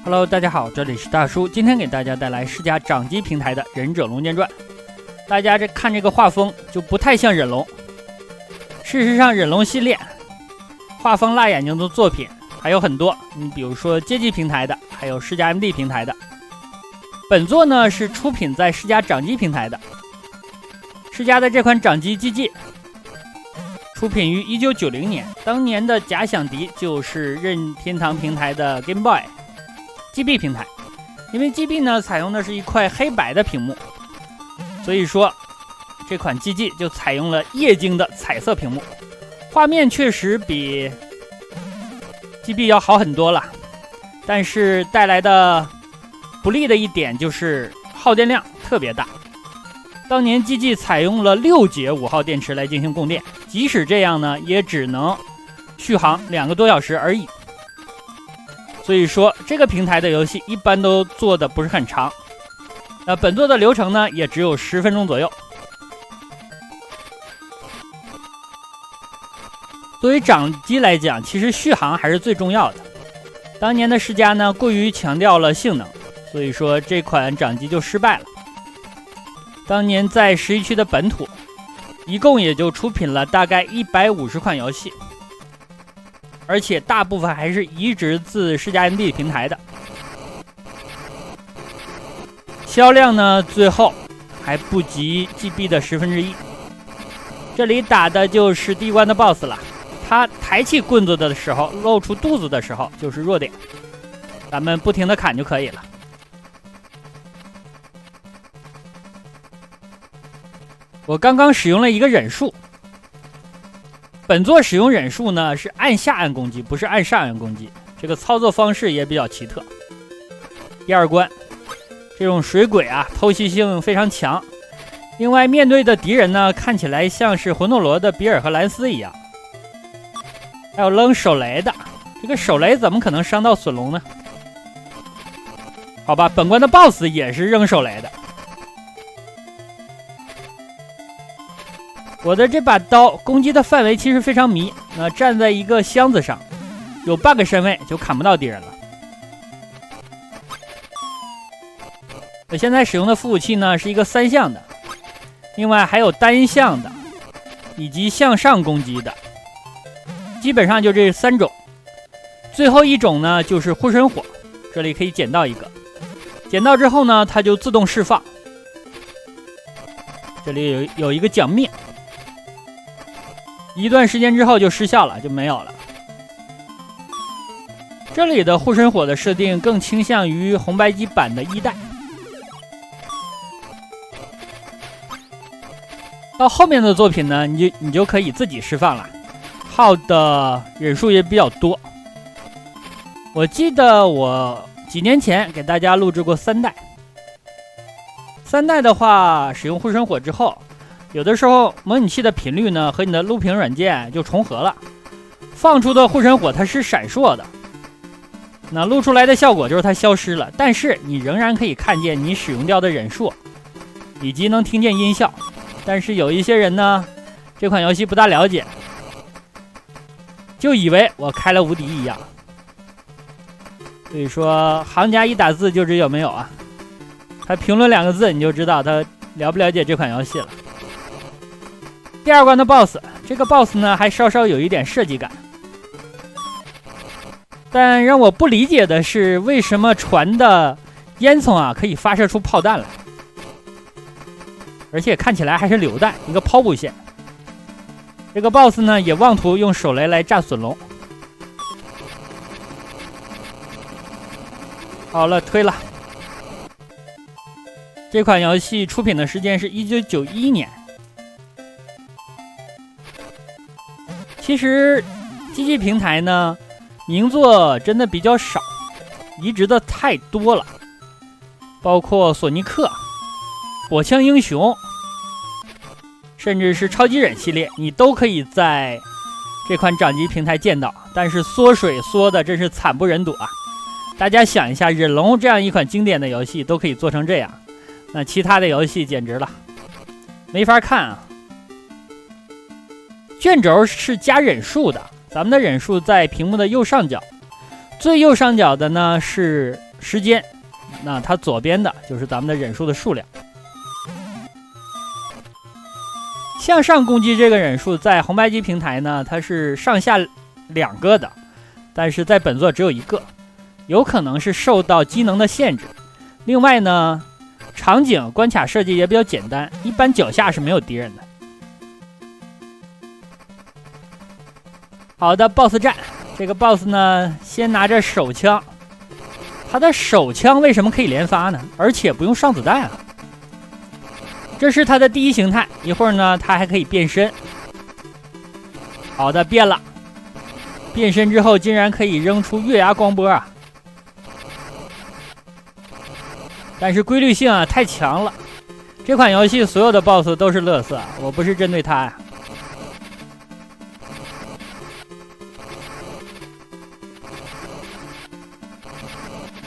Hello， 大家好，这里是大叔，今天给大家带来世嘉掌机平台的《忍者龙剑传》。大家看这个画风就不太像忍龙，事实上忍龙系列画风辣眼睛的作品还有很多，你比如说街机平台的，还有世嘉 MD 平台的。本作呢是出品在世嘉掌机平台的。世嘉的这款掌机 GG 出品于1990年，当年的假想敌就是任天堂平台的 Game Boy。GB 平台，因为 GB 呢采用的是一块黑白的屏幕，所以说这款 GG 就采用了液晶的彩色屏幕，画面确实比 GB 要好很多了，但是带来的不利的一点就是耗电量特别大。当年 GG 采用了6节5号电池来进行供电，即使这样呢，也只能续航2个多小时而已。所以说这个平台的游戏一般都做的不是很长，本作的流程呢也只有10分钟左右。作为掌机来讲，其实续航还是最重要的。当年的世嘉呢过于强调了性能，所以说这款掌机就失败了。当年在11区的本土，一共也就出品了大概150款游戏。而且大部分还是移植自世嘉 MD 平台的，销量呢最后还不及 GB 的1/10。这里打的就是第一关的 BOSS 了，他抬起棍子的时候，露出肚子的时候就是弱点，咱们不停的砍就可以了。我刚刚使用了一个忍术。本作使用忍术呢是按下按攻击，不是按上按攻击，这个操作方式也比较奇特。第二关，这种水鬼啊，偷袭性非常强。另外，面对的敌人呢，看起来像是魂斗罗的比尔和兰斯一样。还有扔手雷的，这个手雷怎么可能伤到隼龙呢？好吧，本关的 BOSS 也是扔手雷的。我的这把刀攻击的范围其实非常迷，站在一个箱子上，有半个身位就砍不到敌人了。我现在使用的副武器呢是一个3项的，另外还有单向的，以及向上攻击的，基本上就这3种。最后一种呢就是护身火，这里可以捡到一个，捡到之后呢它就自动释放，这里有一个奖命。一段时间之后就失效了，就没有了。这里的护身火的设定更倾向于红白机版的1代。到后面的作品呢，你就可以自己释放了，耗的忍术也比较多。我记得我几年前给大家录制过3代。3代的话，使用护身火之后，有的时候模拟器的频率呢和你的录屏软件就重合了，放出的护身火它是闪烁的，那录出来的效果就是它消失了，但是你仍然可以看见你使用掉的忍术，以及能听见音效。但是有一些人呢，这款游戏不大了解，就以为我开了无敌一样。所以说行家一打字就知有没有啊，他评论2个字你就知道他了不了解这款游戏了。第二关的 BOSS， 这个 BOSS 呢还稍稍有一点设计感，但让我不理解的是，为什么船的烟囱啊可以发射出炮弹来，而且看起来还是榴弹，一个抛物线。这个 BOSS 呢也妄图用手雷来炸隼龙。好了，推了。这款游戏出品的时间是1991年。其实 GG 平台呢名作真的比较少，移植的太多了，包括索尼克、火枪英雄，甚至是超级忍系列，你都可以在这款掌机平台见到，但是缩水缩的真是惨不忍睹啊。大家想一下，忍龙这样一款经典的游戏都可以做成这样，那其他的游戏简直了，没法看啊。卷轴是加忍术的，咱们的忍术在屏幕的右上角，最右上角的呢是时间，那它左边的就是咱们的忍术的数量。向上攻击这个忍术在红白机平台呢，它是上下2个的，但是在本作只有1个，有可能是受到机能的限制。另外呢，场景关卡设计也比较简单，一般脚下是没有敌人的。好的 ，BOSS 战，这个 BOSS 呢，先拿着手枪，他的手枪为什么可以连发呢？而且不用上子弹啊！这是他的第一形态，一会儿呢，他还可以变身。好的，变了，变身之后竟然可以扔出月牙光波啊！但是规律性啊太强了，这款游戏所有的 BOSS 都是垃圾，我不是针对他呀。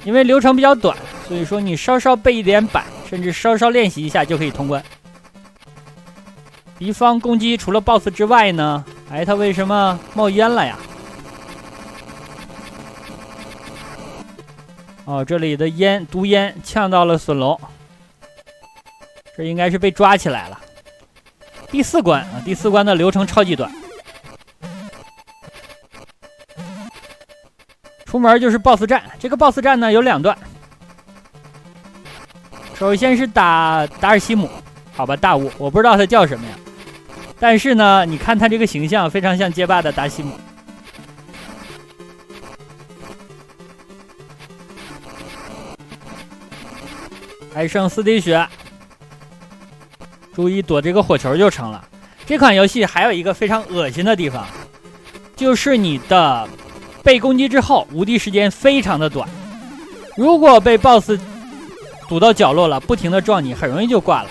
因为流程比较短，所以说你稍稍背一点板，甚至稍稍练习一下就可以通关。敌方攻击除了 BOSS 之外呢，哎，他为什么冒烟了呀？哦，这里的烟毒烟呛到了隼龙，这应该是被抓起来了。第4关啊，第4关的流程超级短，出门就是 BOSS 战。这个 BOSS 战呢有2段，首先是打达尔西姆，好吧，大雾，我不知道他叫什么呀，但是呢，你看他这个形象非常像街霸的达西姆。还剩4滴血，注意躲这个火球就成了。这款游戏还有一个非常恶心的地方，就是你的被攻击之后无敌时间非常的短，如果被 BOSS 堵到角落了，不停的撞你，很容易就挂了。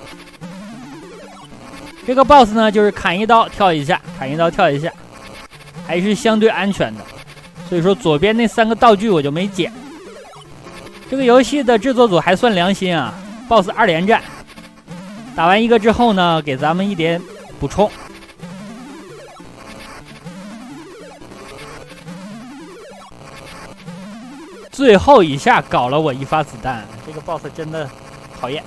这个 BOSS 呢，就是砍一刀跳一下，砍一刀跳一下，还是相对安全的。所以说左边那3个道具我就没捡。这个游戏的制作组还算良心啊 ，BOSS 2连战，打完一个之后呢，给咱们一点补充。最后一下搞了我1发子弹，这个 BOSS 真的讨厌，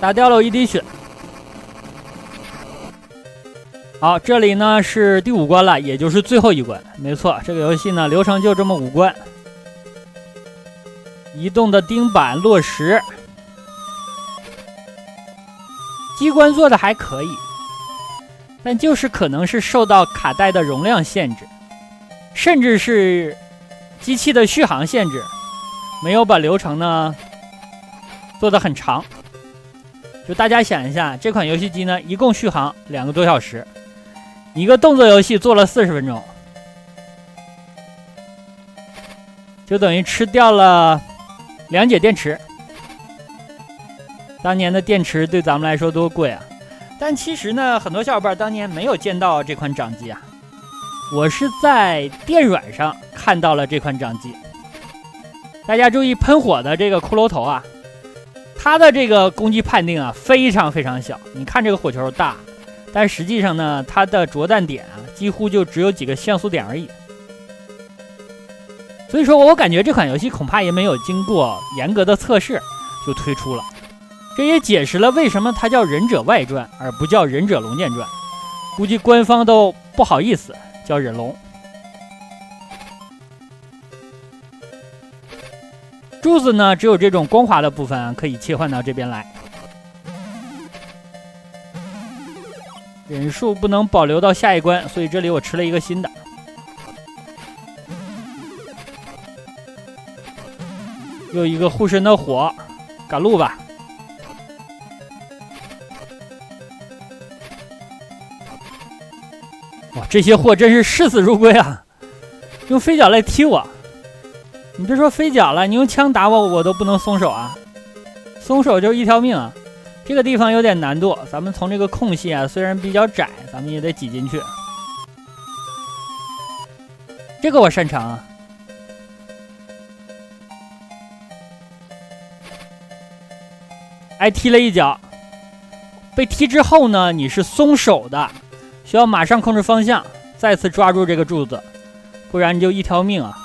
打掉了我1滴血。好，这里呢是第5关了，也就是最后一关。没错，这个游戏呢流程就这么5关。移动的钉板落实，机关做的还可以，但就是可能是受到卡带的容量限制，甚至是机器的续航限制，没有把流程呢做得很长。就大家想一下，这款游戏机呢一共续航2个多小时，一个动作游戏做了40分钟，就等于吃掉了2节电池。当年的电池对咱们来说多贵啊！但其实呢，很多小伙伴当年没有见到这款掌机啊。我是在电软上看到了这款掌机。大家注意喷火的这个骷髅头啊，它的这个攻击判定啊非常非常小。你看这个火球大，但实际上呢，它的着弹点啊几乎就只有几个像素点而已。所以说我感觉这款游戏恐怕也没有经过严格的测试就推出了，这也解释了为什么它叫忍者外传而不叫忍者龙剑传，估计官方都不好意思叫忍龙。柱子呢只有这种光滑的部分可以切换到这边来，忍术不能保留到下一关，所以这里我吃了一个新的。又一个护身的火，赶路吧。哇，这些货真是视死如归啊！用飞脚来踢我，你别说飞脚了，你用枪打我，我都不能松手啊！松手就是1条命啊！这个地方有点难度，咱们从这个空隙啊，虽然比较窄，咱们也得挤进去。这个我擅长啊。挨踢了一脚，被踢之后呢，你是松手的，需要马上控制方向，再次抓住这个柱子，不然你就1条命啊。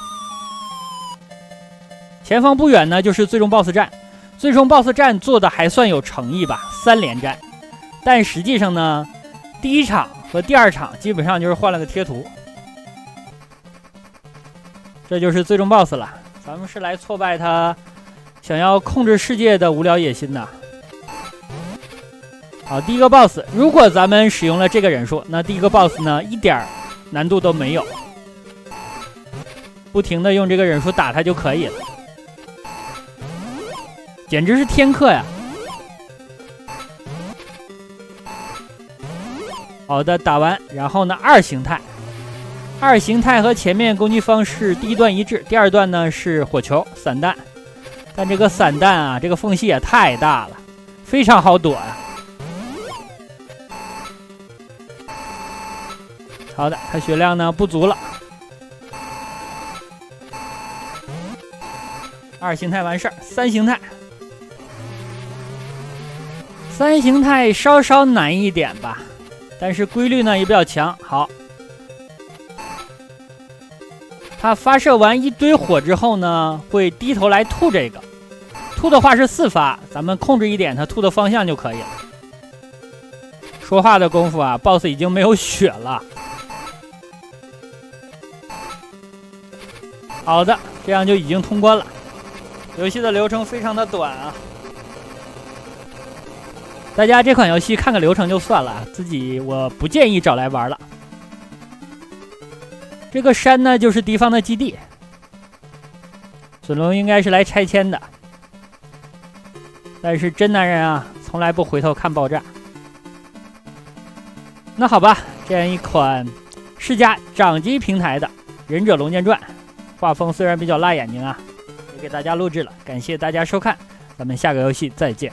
前方不远呢就是最终 BOSS 战，最终 BOSS 战做的还算有诚意吧，3连战。但实际上呢，第一场和第2场基本上就是换了个贴图。这就是最终 BOSS 了，咱们是来挫败他想要控制世界的无聊野心的。好，第一个 BOSS， 如果咱们使用了这个忍术，那第一个 BOSS 呢一点难度都没有，不停的用这个忍术打他就可以了，简直是天课呀！好的，打完，然后呢2形态。2形态和前面攻击方式第一段一致，第2段呢是火球、散弹，但这个散弹啊，这个缝隙也太大了，非常好躲啊。好的，他血量呢不足了。2形态完事儿，3形态。3形态稍稍难一点吧，但是规律呢也比较强。好。他发射完一堆火之后呢，会低头来吐这个，吐的话是4发，咱们控制一点他吐的方向就可以了。说话的功夫啊 ，BOSS 已经没有血了。好的，这样就已经通关了。游戏的流程非常的短啊，大家这款游戏看个流程就算了，我不建议找来玩了。这个山呢，就是敌方的基地，隼龙应该是来拆迁的，但是真男人啊，从来不回头看爆炸。那好吧，这样一款世嘉掌机平台的《忍者龙剑传》，画风虽然比较辣眼睛啊，也给大家录制了，感谢大家收看，咱们下个游戏再见。